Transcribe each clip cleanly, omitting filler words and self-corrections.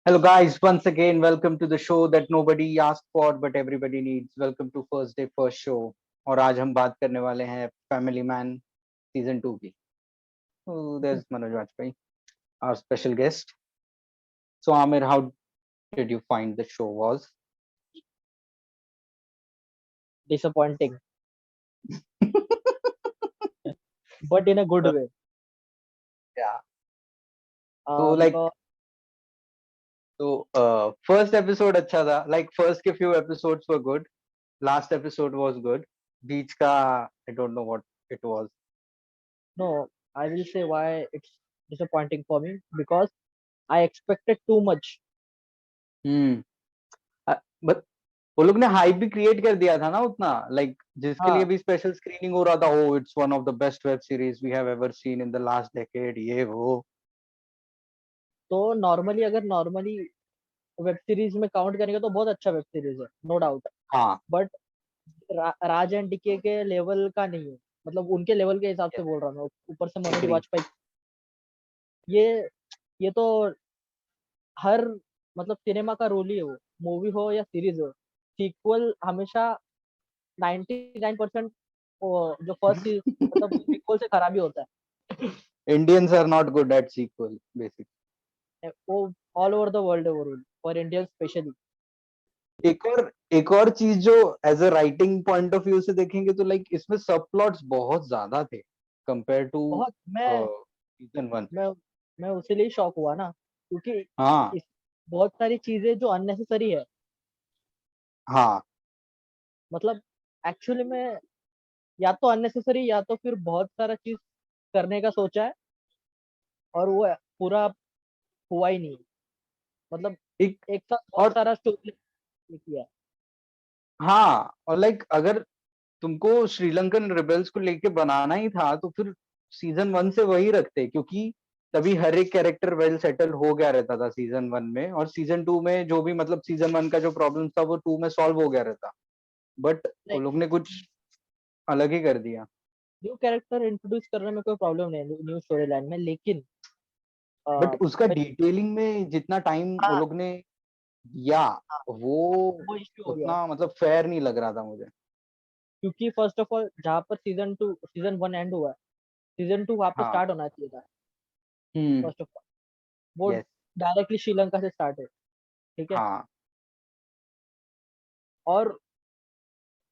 Hello, guys. Once again, welcome to the show that nobody asked for but everybody needs. Welcome to First Day First Show. और आज हम बात करने वाले हैं फैमिली मैन सीजन 2 की. So there's Manoj Vajpayee, our special guest. So Amir, how did you find the show was? Disappointing, but in a good way. Yeah. So Because first episode अच्छा था. Like first के few episodes were good. Last episode was good. बीच का I don't know what it was. no, I will say why it's disappointing for me because I expected too much. Hmm. But वो लोग ने hype भी create कर दिया था ना उतना, लाइक जिसके लिए हाँ, भी स्पेशल स्क्रीनिंग हो रहा था. Oh it's one of the best web series we have ever seen in the last decade, ये वो. तो नॉर्मली वेब सीरीज में काउंट करेंगे तो बहुत अच्छा वेब सीरीज है, नो डाउट. हाँ. बट राज एंड डीके के लेवल का नहीं है. मतलब उनके लेवल के हिसाब से बोल रहा हूँ मैं. ऊपर से मनोज एग्री. वाजपेयी, ये ये तो हर मतलब सिनेमा का रोल ही है. वो मूवी हो या सीरीज हो, सीक्वल हमेशा 99% जो फर्स्ट मतलब सीक्वल से खराब ही होता Indians are not good at sequel basic. है. वो ऑल ओवर द वर्ल्ड है वो रूल, फॉर इंडियन स्पेशली. एक और चीज जो as a writing point of view से देखेंगे तो लाइक इसमें सब प्लॉट्स बहुत ज्यादा थे कंपेयर टू बहुत सीजन 1. मैं मैं उसी लिए शॉक हुआ ना, क्योंकि हाँ. इस बहुत सारी चीजें जो अननेसेसरी है. हाँ. मतलब एक्चुअली में या तो अननेसेसरी या तो फिर बहुत सारा चीज करने का सोचा है और वो पूरा हुआ ही नहीं. मतलब एक एक साथ बहुत और सारा स्टोरी किया है. हाँ, और लाइक अगर तुमको श्रीलंकन रिबेल्स को लेके बनाना ही था तो फिर सीजन 1 से वही रखते, क्योंकि तभी हर एक कैरेक्टर वेल सेटल हो गया रहता था सीजन 1 में, और सीजन 2 में जो भी मतलब सीजन 1 का जो प्रॉब्लम था वो 2 में सॉल्व हो गया रहता. बट वो नहीं, लोग ने कुछ अलग ही कर दिया. न्यू कैरेक्टर इंट्रोड्यूस करने में कोई प्रॉब्लम नहीं है न्यू स्टोरी लाइन में, लेकिन बट उसका मैं- डिटेलिंग में जितना टाइम वो हाँ, लोग ने दिया, हाँ, वो वो इश्यू हो गया. उतना मतलब फेयर नहीं लग रहा था मुझे. क्योंकि फर्स्ट ऑफ ऑल जहाँ पर सीजन 1 एंड हुआ है, सीजन 2 वहां पे हाँ. स्टार्ट होना चाहिए था. हम्म. फर्स्ट ऑफ ऑल वो यस. डायरेक्टली श्रीलंका से स्टार्ट है, ठीक है. हाँ. और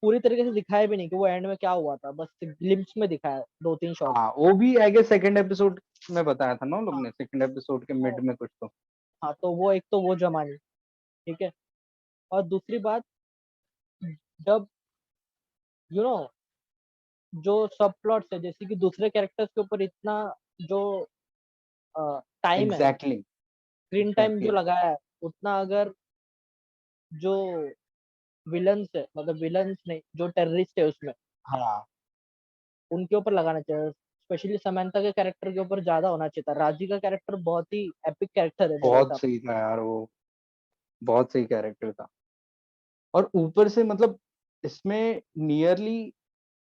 पूरी तरीके से दिखाया भी नहीं कि वो एंड में क्या हुआ था, बस ग्लिम्स में दिखाया 2-3 शॉट. हाँ, वो भी आई गेस सेकंड एपिसोड में बताया था ना उन लोग हाँ, ने, सेकंड एपिसोड के मिड तो में कुछ तो. हाँ, तो वो एक तो वो जमानी, ठीक है. और दूसरी बात, जब यू नो जो सब प्लॉट्स है, जैसे कि दूसरे कैरेक्टर्स के ऊपर इतना जो टाइम है, एग्जैक्टली. स्क्रीन टाइम जो एग्जैक्टली. लगाया है, उतना अगर जो विलन्स है, मतलब विलन्स नहीं, जो टेररिस्ट है उसमें, हाँ. उनके ऊपर लगाना चाहिए. स्पेशली समंता के कैरेक्टर के ऊपर ज्यादा होना चाहिए था. राजी का कैरेक्टर बहुत ही एपिक कैरेक्टर है मेरे बहुत हिसाब सही था यार वो. बहुत सही कैरेक्टर था. और ऊपर से मतलब इसमें नियरली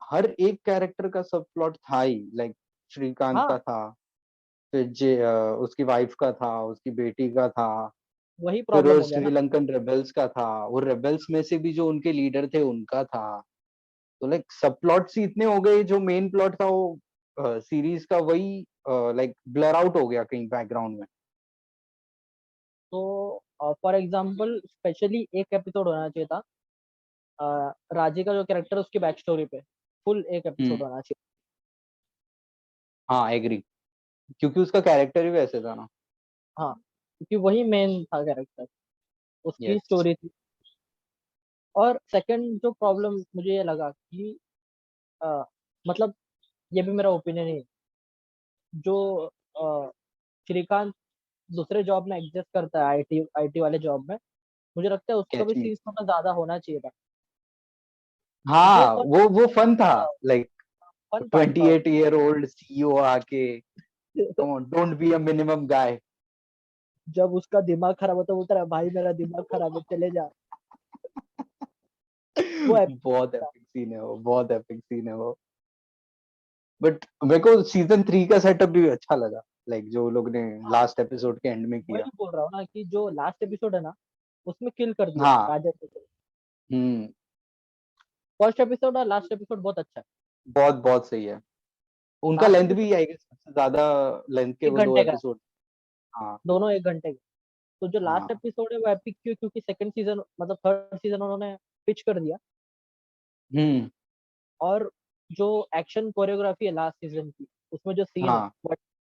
हर एक कैरेक्टर का सब प्लॉट था ही, लाइक से. श्रीकांत हाँ, का था, फिर उसकी वाइफ का था, उसकी बेटी का था, वही फिर प्रॉब्लम वो हो गया ना. श्रीलंकन रेबल्स का था, वो रेबल्स में से भी जो उनके लीडर थे उनका था. तो लाइक सब प्लॉट्स ही इतने हो गए, जो मेन प्लॉट था वो सीरीज का वही लाइक ब्लर आउट हो गया कहीं बैकग्राउंड में. तो फॉर एग्जाम्पल स्पेशली एक एपिसोड होना चाहिए था राजी का जो कैरेक्टर है उसकी बैक स्टोरी पे, फुल एक एपिसोड हम्म. होना चाहिए. हाँ, एग्री. क्योंकि उसका कैरेक्टर ही वैसे था ना. हाँ, क्योंकि वही मेन था कैरेक्टर, उसकी यस. स्टोरी थी. और सेकंड जो प्रॉब्लम मुझे ये लगा कि अ, मतलब ये भी मेरा ओपिनियन है, जो अ, श्रीकांत दूसरे जॉब में एग्जिस्ट करता है, आईटी आईटी वाले जॉब में, मुझे लगता है उसका भी कैच मी. सीन थोड़ा ज्यादा होना चाहिए था. क्योंकि हाँ, वो फन था. लाइक फन पार्ट था. 28-year-old CEO आके, come on, don't be a minimum guy. जब उसका दिमाग खराब होता है, बोलता है भाई मेरा दिमाग खराब है, चले जा. वो epic बहुत था. एपिक सीन है वो, बहुत एपिक सीन है वो. बट मेरे को सीजन 3 का सेटअप भी अच्छा लगा, लाइक जो लोग ने हाँ, लास्ट एपिसोड के एंड में किया। वही बोल रहा हूँ ना कि जो लास्ट एपिसोड है ना, उसमें किल कर दिया हाँ। राजा को। हम्म। फर्स्ट एपिसोड और लास्ट एपिसोड बहुत अच्छा है। बहुत बहुत सही है। उनका लास्ट लेंथ एपिसोड भी आई गेस सबसे ज्यादा लेंथ के एक वो दो घंटे का है, एपिसोड। हाँ। दोनों 1 घंटे के। तो जो लास्ट हाँ। एपिसोड है वो एपिक क्यों, क्योंकि सेकंड सीजन मतलब थर्ड सीजन उन्होंने पिच कर दिया। हम्म। और जो एक्शन कोरियोग्राफी है लास्ट सीजन की, उसमें जो सीन है, हाँ।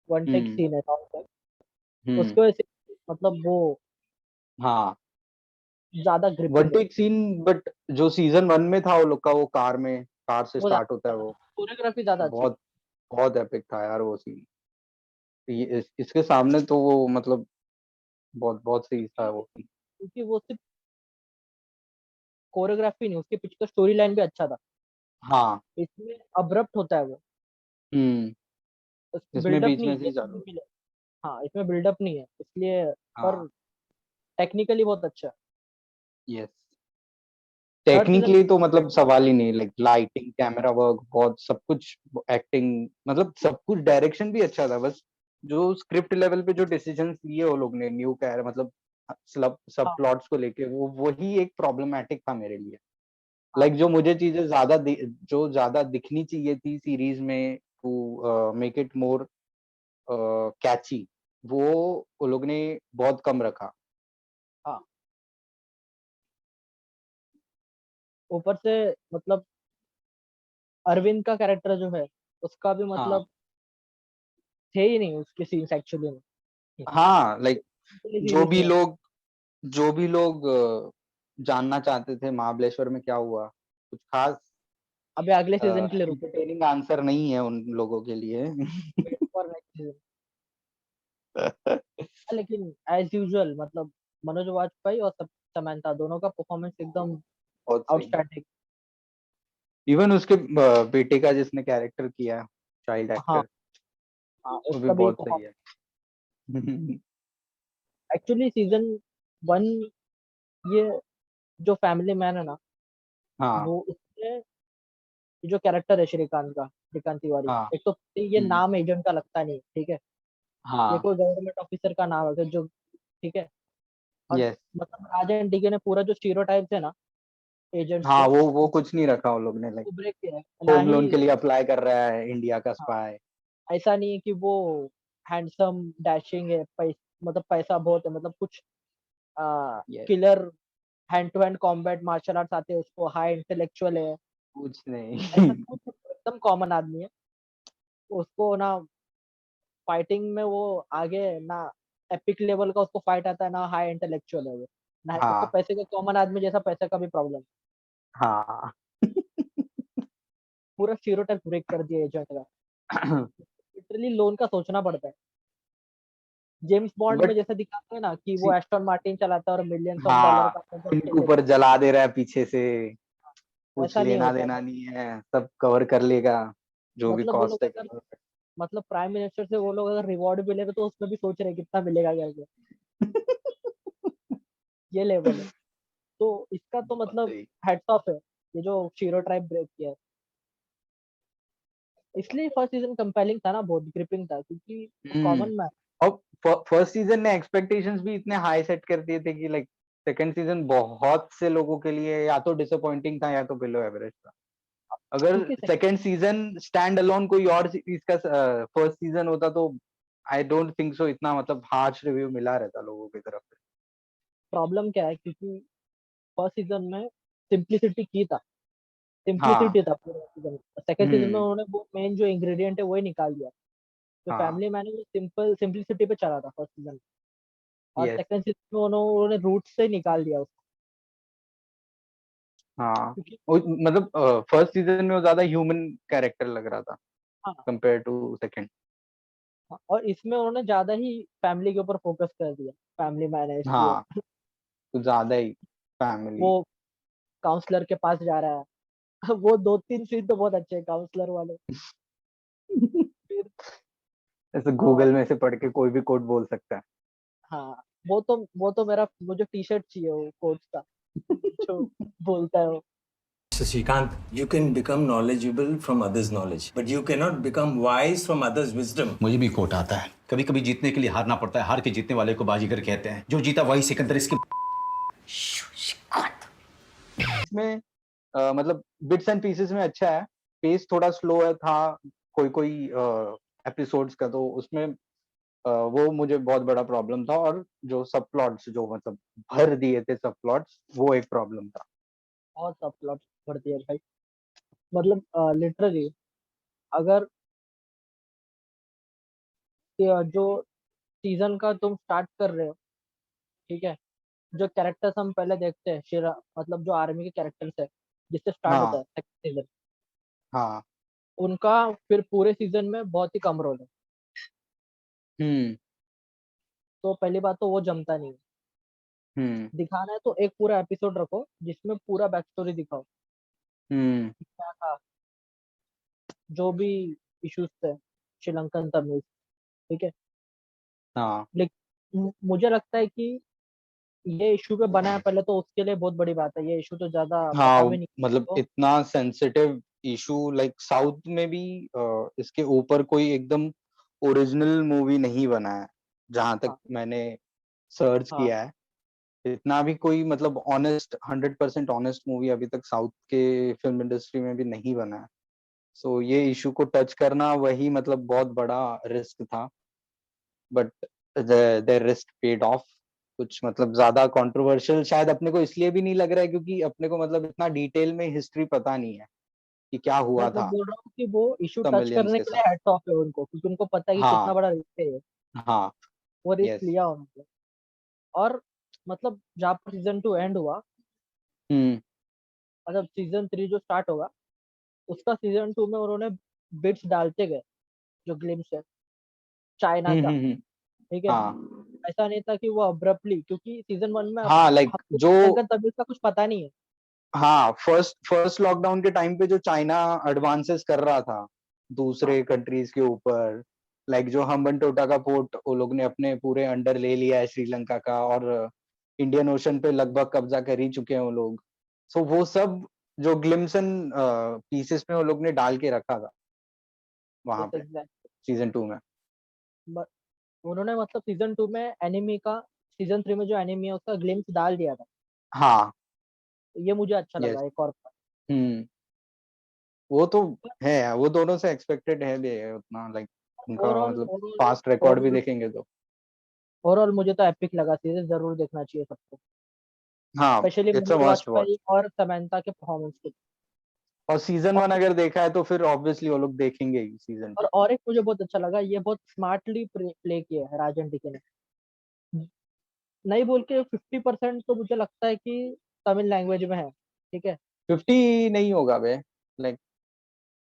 वन टेक हम्म। सीन है राउंड का, हम्म। उसकी वजह से मतलब वो हाँ। ज्यादा वन ग्रिपिंग है। टेक सीन, बट जो सीजन 1 में था वो लोग का, वो कार से वो स्टार्ट होता है वो, कोरियोग्राफी ज्यादा अच्छी बहुत बहुत एपिक था यार वो सीन। इसके सामने तो वो मतलब बहुत बहुत सही था थी, वो। क्योंकि वो सिर्फ कोरियोग्राफी नहीं, उसके पीछे का स्टोरी लाइन भी अच्छा था। हाँ। इसमें अब्रप्ट होता है वो, हम्म। इसमें बिल्डअप बीच नहीं में है से ही जैसे चालू भी होता मिले। हाँ, इसमें बिल्डअप नहीं है इसलिए। है। हाँ। पर टेक्निकली बहुत अच्छा है। यस। थर्ड सीजन टेक्निकली तो मतलब सवाल ही नहीं, लाइक लाइटिंग, कैमरा वर्क, बहुत सब कुछ, एक्टिंग, मतलब सब कुछ, डायरेक्शन भी अच्छा था। बस जो स्क्रिप्ट लेवल पे जो डिसीजंस लिए वो लोग ने न्यू कैर मतलब सब सब हाँ प्लॉट्स को लेके, वो वही एक प्रॉब्लमेटिक था मेरे लिए। हाँ लाइक जो मुझे चीजें जो ज्यादा दिखनी चाहिए थी सीरीज में टू मेक इट मोर कैची, वो लोग ने बहुत कम रखा। हाँ। ऊपर से मतलब अरविंद का कैरेक्टर जो है, उसका भी हाँ। मतलब थे ही नहीं उसके सीन्स एक्चुअली में। हाँ, लाइक जो सीरीज भी में लोग जो भी लोग जानना चाहते थे महाबलेश्वर में क्या हुआ, कुछ खास अबे अगले सीजन के लिए रुको, एंटरटेनिंग आंसर नहीं है उन लोगों के लिए। Wait for next season. लेकिन एज यूजुअल मतलब मनोज वाजपेयी और समंता दोनों का परफॉर्मेंस एकदम बहुत सही। आउटस्टैंडिंग। इवन उसके बेटे का जिसने कैरेक्टर किया, चाइल्ड हाँ एक्टर, हाँ, वो भी उसका भी बहुत सही परफॉर्मेंस। है। एक्चुअली सीजन 1, ये जो फैमिली मैन है ना, हाँ। वो उसमें जो कैरेक्टर है श्रीकांत का, श्रीकांत तिवारी, हाँ। एक तो ये हम्म। नाम एजेंट का लगता नहीं, ठीक है। ये हाँ। कोई गवर्नमेंट ऑफिसर का नाम है जो, ठीक है। और यस। मतलब राजा एंड डीके ने पूरा जो स्टीरियोटाइप्स है ना एजेंट्स हाँ, के, वो कुछ नहीं रखा उन लोग ने, लाइक वो ब्रेक किया है ना होम ही। लोन के लिए अप्लाई कर रहा है इंडिया का हाँ, स्पाई। ऐसा नहीं है कि वो हैंडसम डैशिंग है, मतलब पैसा बहुत है, मतलब कुछ yes. Killer hand to hand combat martial arts आते हैं उसको, हाई इंटेलेक्चुअल है, कुछ नहीं। ऐसा कुछ एकदम कॉमन आदमी है। उसको ना फाइटिंग में वो आगे ना, एपिक लेवल का उसको फाइट आता है ना, हाई इंटेलेक्चुअल है वो ना, उसको हाँ। पैसे का, कॉमन आदमी जैसा पैसे का भी प्रॉब्लम। हाँ। पूरा स्टीरियोटाइप ब्रेक कर दिया एजेंट का। लिटरली लोन का सोचना पड़ता है। जेम्स बॉन्ड में बट जैसे दिखाते हैं ना कि वो एस्टन मार्टिन चलाता है और मिलियंस ऑफ डॉलर हाँ, का इनके प्रोजेक्ट लेता ऊपर जला दे रहा है पीछे से, है। कुछ ऐसा नहीं लेना होता देना है। नहीं है, सब कवर कर लेगा, जो भी मतलब वो कॉस्ट लोग है अगर, cover मतलब प्राइम मिनिस्टर से वो लोग अगर रिवॉर्ड भी ले रहे तो उसमें भी सोच रहे हैं कितना मिलेगा करके, ये लेवल है। तो इसका तो बहुत मतलब सही। हेड्स ऑफ है, ये जो शीरो ट्राइब ब्रेक किया है। इसलिए फर्स्ट सीजन कंपेलिंग था ना, बहुत ग्रिपिंग था, क्योंकि हम्म। Common man. और फर्स्ट सीजन ने एक्सपेक्टेशंस भी इतने हाई सेट कर दिए थे कि लाइक सेकंड सीजन बहुत से लोगों के लिए या तो डिसअपॉइंटिंग था या तो बिलो एवरेज था। अगर क्योंकि सेकंड सीजन स्टैंड अलोन कोई और सीरीज का फर्स्ट सीजन होता तो आई डोंट थिंक सो इतना मतलब हार्श रिव्यू मिला रहता लोगों की तरफ से। प्रॉब्लम क्या है, क्योंकि फर्स्ट सीजन में सिंप्लिसिटी की था, हाँ। सिंप्लिसिटी था पूरा सीजन। सेकंड सीजन में हम्म। उन्होंने वो मेन जो इंग्रेडिएंट है वही निकाल दिया। जो हाँ। फैमिली मैन है वो सिंपल सिंप्लिसिटी पे चला था फर्स्ट सीजन, और यस। सेकंड सीजन में उन्होंने रूट से निकाल दिया उसको। हाँ, क्योंकि मतलब फर्स्ट सीजन में वो ज्यादा ह्यूमन कैरेक्टर लग रहा था हाँ कंपेयर टू सेकंड। हाँ, और इसमें उन्होंने ज्यादा ही फैमिली के ऊपर फोकस कर दिया, फैमिली मैन है इसलिए। हाँ, कुछ ज्यादा ही वो फैमिली। काउंसलर के पास जा रहा है। वो 2-3 सीन तो बहुत अच्छे हैं काउंसलर वाले। फिर ऐसे अ, गूगल में से पढ़ के कोई भी कोड बोल सकता है। हाँ, वो तो मेरा, मुझे टी शर्ट चाहिए वो कोच का, जो बोलता है वो। So Srikanth, you can become knowledgeable from others' knowledge, but you cannot become wise from others' wisdom. मुझे भी कोट आता है, कभी कभी जीतने के लिए हारना पड़ता है, हार के जीतने वाले को बाजीगर कहते हैं, जो जीता वही सिकंदर। इसके इसमें मतलब बिट्स एंड पीसेस में अच्छा है, पेस थोड़ा स्लो है था कोई कोई एपिसोड्स का, तो उसमें वो मुझे बहुत बड़ा प्रॉब्लम था, और जो सब प्लॉट्स जो मतलब भर दिए थे सब प्लॉट्स, वो एक प्रॉब्लम था। बहुत सब प्लॉट भर दिया भाई। मतलब लिटरली अगर जो सीजन का तुम स्टार्ट कर रहे हो, ठीक है, जो कैरेक्टर्स हम पहले देखते हैं, शिरा मतलब जो आर्मी के कैरेक्टर्स है जिससे स्टार्ट होता हाँ है सेकंड सीजन, हाँ। उनका फिर पूरे सीजन में बहुत ही कम रोल है। हम्म तो पहली बात तो वो जमता नहीं है। हम्म दिखाना है तो एक पूरा एपिसोड रखो जिसमें पूरा बैक स्टोरी दिखाओ हम्म। कि क्या था, जो भी इश्यूज थे श्रीलंकन तमिल, ठीक है। हाँ लेकिन मुझे लगता है कि ये इशू पे बना है पहले, तो उसके लिए बहुत बड़ी बात है। ये इशू तो ज्यादा हाँ, पता भी नहीं मतलब तो। इतना सेंसिटिव इशू, लाइक साउथ में भी इसके ऊपर कोई एकदम ओरिजिनल मूवी नहीं बना है, जहां तक हाँ मैंने सर्च हाँ। किया है। इतना भी कोई मतलब ऑनेस्ट 100% ऑनेस्ट मूवी अभी तक साउथ के फिल्म इंडस्ट्री में भी नहीं बना है। सो ये इशू को टच करना वही मतलब बहुत बड़ा रिस्क था, but the risk paid of. कुछ मतलब ज्यादा कंट्रोवर्शियल शायद अपने को इसलिए भी नहीं लग रहा है क्योंकि अपने को मतलब इतना डिटेल में हिस्ट्री पता नहीं है कि क्या हुआ मैं था बोल रहा हूँ कि वो इशू टच तमिलियंस करने के के साथ। लिए हैट्स ऑफ है उनको, क्योंकि उनको पता है कि कितना हाँ बड़ा रिस्क है ये। हाँ। वो रिस्क यस। लिया उन्होंने। और मतलब जहाँ पर सीजन 2 एंड हुआ, हम्म मतलब सीजन 3 जो स्टार्ट होगा, उसका सीजन 2 में उन्होंने बिट्स डालते गए, जो ग्लिम्स है चाइना का, हम्म। ठीक है। हाँ ऐसा नहीं था कि वो अब्रप्टली, क्योंकि सीजन 1 में हाँ, लाइक हमको जो, श्रीलंकन तमिल का कुछ पता नहीं है। हाँ, फर्स्ट फर्स्ट लॉकडाउन के टाइम पे जो चाइना एडवांसेस कर रहा था हाँ दूसरे कंट्रीज के ऊपर, लाइक जो हम्बनटोटा का पोर्ट वो लोग ने अपने पूरे अंडर ले लिया है श्रीलंका का, और इंडियन ओशन पे लगभग कब्जा कर ही चुके हैं वो लोग। सो वो सब जो ग्लिम्सन पीसेस में वो लोग ने डाल के रखा था वहां जैसे पे एग्जैक्ट, सीजन 2 में। उन्होंने मतलब सीजन 2 में एनिमी का, सीजन 3 में जो एनिमी है उसका ग्लिम्स डाल दिया था। हाँ। तो ये मुझे अच्छा यस। लगा एक और part। हम्म। वो तो है, वो दोनों से एक्सपेक्टेड है भी उतना, लाइक उनका ओवरऑल मतलब ओवरऑल पास्ट रिकॉर्ड भी ओवरऑल देखेंगे तो। ओवरऑल मुझे तो एपिक लगा, सीरीज जरूर देखना चाहिए सबको, हाँ, specially it's a Manoj must Vajpayee watch. और समंता के परफॉर्मेंस के। और सीजन और 1 अगर देखा है तो फिर ऑब्वियसली वो लोग देखेंगे ही सीजन 2। और एक मुझे बहुत अच्छा लगा, ये बहुत स्मार्टली प्ले किया है राजन टिके ने। नहीं बोल के 50% तो मुझे लगता है कि तमिल लैंग्वेज में है, ठीक है। 50 नहीं होगा बे, लाइक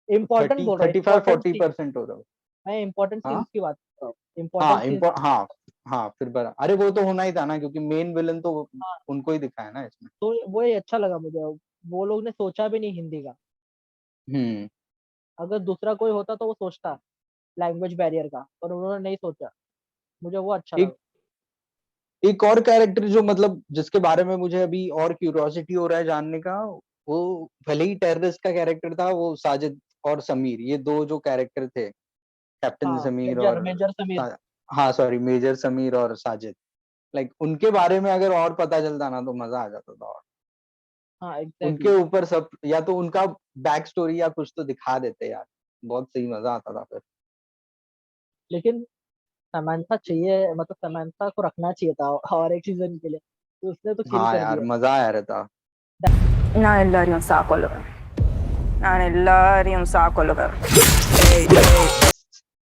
इम्पोर्टेंट 30, बोल रहा हूँ, 35, इम्पोर्टेंट सीन। 40% होगा। मैं इम्पोर्टेंट हाँ सीन्स की बात कर रहा हूँ, हाँ इम्पोर्टेंट सीन्स। हाँ हाँ, फिर बड़ा, अरे वो तो होना ही था ना, क्योंकि मेन विलन तो हाँ, उनको ही दिखाया ना इसमें। तो वो ये अच्छा लगा मुझे। वो लोग ने सोचा भी नहीं हिंदी का। हम्म। अगर दूसरा कोई होता तो वो सोचता लैंग्वेज बैरियर का, पर उन्होंने नहीं सोचा। मुझे वो अच्छा एक लगा। एक और कैरेक्टर जो मतलब जिसके बारे में मुझे अभी और क्यूरियोसिटी हो रहा है जानने का, वो भले ही टेररिस्ट का कैरेक्टर था, वो साजिद और समीर, ये दो जो कैरेक्टर थे, कैप्टन हाँ, समीर मेजर और मेजर समीर। हाँ सॉरी, मेजर समीर और साजिद, लाइक उनके बारे में अगर और पता चलता ना तो मजा आ जाता था। और हाँ उनके एग्जैक्टली। ऊपर सब, या तो उनका बैक स्टोरी या कुछ तो दिखा देते यार, बहुत सही मजा आता था फिर। लेकिन समांथा चाहिए, मतलब समांथा को रखना चाहिए था और एक सीजन के लिए, तो उसने तो किल हाँ कर यार, दिया। मजा आया रहता। நான் எல்லாரையும் சாக்கொள்ளுவேன். நான் எல்லாரையும் சாக்கொள்ளுவேன்.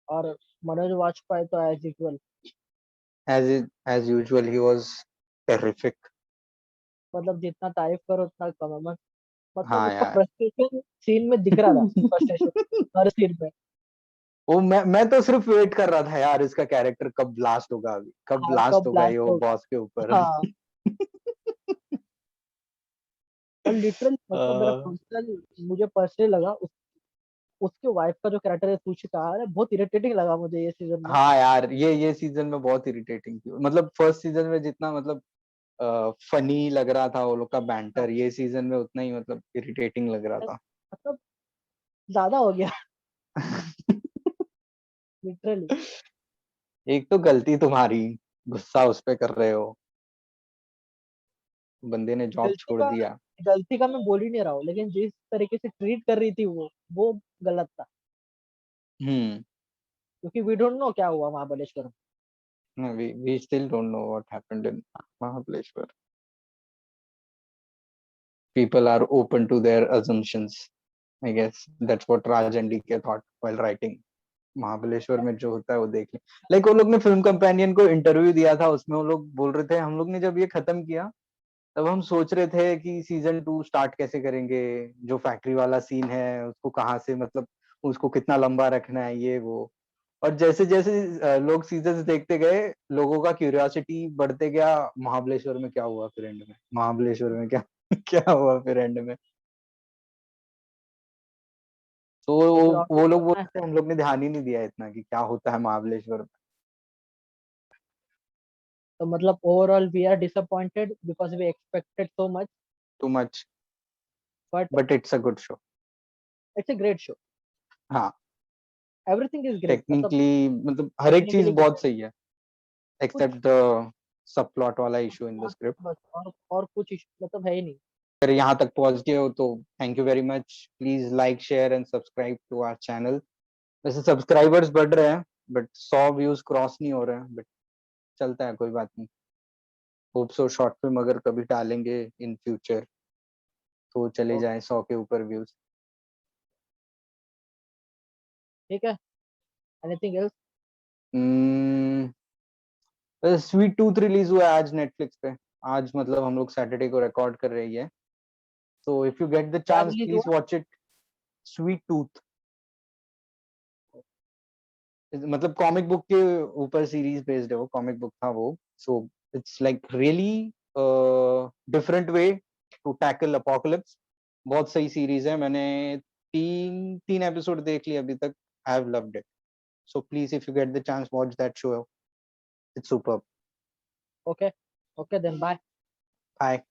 और मनोज वाजपेयी तो एज यूजुअल, एज यूजुअल ही वाज टेरिफिक। मतलब जितना तारीफ करो उतना कम है। मतलब हाँ उसका यार। फ्रस्ट्रेशन सीन में दिख रहा था, फ्रस्ट्रेशन हर सीन में। वो मैं तो सिर्फ वेट कर रहा था यार, इसका कैरेक्टर कब ब्लास्ट होगा, अभी कब हाँ ब्लास्ट कब होगा ये ब्लास्ट वो होगा। बॉस के ऊपर। हाँ, और लिटरल मतलब मेरा अ, पर्सनल, मुझे पर्सनली लगा उसके वाइफ का जो कैरेक्टर है सुचिका, अरे बहुत इरिटेटिंग लगा मुझे ये सीजन में। हाँ यार, ये सीजन में बहुत इरिटेटिंग थी, मतलब फर्स्ट सीजन में जितना मतलब फनी लग रहा था वो लोग का बैंटर, ये सीजन में उतना ही मतलब इरिटेटिंग लग रहा था। मतलब ज्यादा हो गया लिटरली। एक तो गलती तुम्हारी, गुस्सा उस पे कर रहे हो, बंदे ने जॉब गलती छोड़ का दिया। गलती का मैं बोल ही नहीं रहा हूँ, लेकिन जिस तरीके से ट्रीट कर रही थी वो गलत था, हम्म। क्योंकि वी डोंट नो क्या हुआ महाबलेश्वर में। we still don't know what happened in Mahabaleshwar. People are open to their assumptions. I guess that's what Raj and DK thought while writing. Mahabaleshwar में जो होता है वो देख ले। लाइक वो लोग ने फिल्म कंपेनियन को इंटरव्यू दिया था, उसमें वो लोग बोल रहे थे हम लोग ने जब ये खत्म किया तब हम सोच रहे थे कि सीजन 2 स्टार्ट कैसे करेंगे, जो फैक्ट्री वाला सीन है उसको कहाँ से, मतलब उसको कितना लंबा रखना है ये वो। और जैसे जैसे लोग सीजन देखते गए, लोगों का क्यूरियोसिटी बढ़ते गया, महाबलेश्वर में क्या हुआ फिर एंड में, महाबलेश्वर में क्या क्या हुआ फिर एंड में। तो तो फिर और वो क्या लोग करना है? बोलते हैं हम लोग ने ध्यान ही नहीं दिया इतना कि क्या होता है महाबलेश्वर में। तो मतलब overall we are disappointed because we expected so much, too much, but but it's a good show. It's a great show, हाँ, एवरीथिंग इज ग्रेट, मतलब टेक्निकली मतलब हर एक चीज टेक्निकली बहुत ग्रेट। सही है, कुछ एक्सेप्ट द सब प्लॉट वाला issue in the bus script. बस और कुछ मतलब है ही नहीं। अगर यहाँ तक पहुंच गए हो तो thank you very much. Please like share and subscribe to our channel. वैसे सब्सक्राइबर्स बढ़ रहे हैं बट 100 व्यूज क्रॉस नहीं हो रहे हैं, बट चलता है, कोई बात नहीं। होप सो शॉर्ट फिल्म अगर कभी डालेंगे इन फ्यूचर तो चले जाएं 100 के ऊपर व्यूज। ठीक है, anything else? Sweet tooth release हुआ है आज नेटफ्लिक्स पे। आज मतलब हम लोग सैटरडे को रिकॉर्ड कर रही है, so if you get the क्या chance रिलीज please हुआ? watch it. Sweet Tooth, मतलब कॉमिक बुक के ऊपर सीरीज बेस्ड है, वो कॉमिक बुक था वो। So it's like really different way to tackle apocalypse. बहुत सही सीरीज है, मैंने तीन तीन एपिसोड देख लिए अभी तक। I have loved it, so please if you get the chance watch that show, it's superb. Okay, okay then bye. Bye.